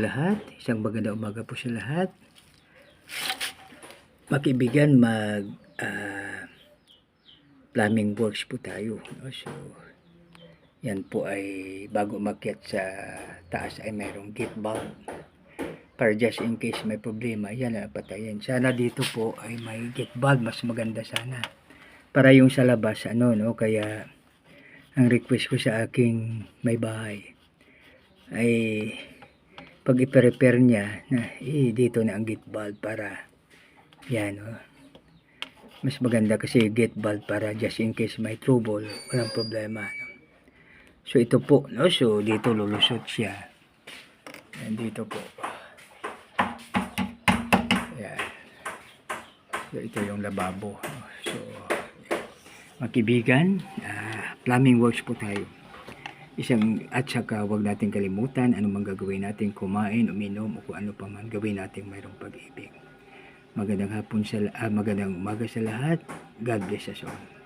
Lahat, isang magandang umaga po sa lahat. Makibigan, plumbing works po tayo, no? So yan po ay bago umakyat sa taas ay mayroong gate valve para just in case may problema, yan na patayin. Sana dito po ay may gate valve, mas maganda sana para yung sa labas, no? Kaya ang request ko sa aking may bahay ay pag i-prepare niya na dito na ang gate valve para yan, mas maganda kasi gate valve para just in case may trouble, walang problema, no? So ito po, no? So dito lulusot siya. Yan dito po. Yan. So ito yung lababo, no? So makibigan, plumbing works po tayo. At saka wag natin kalimutan anumang gagawin natin, kumain, uminom o kung ano pa man gawin natin mayroong pag-ibig. Magandang umaga sa lahat. God bless us all.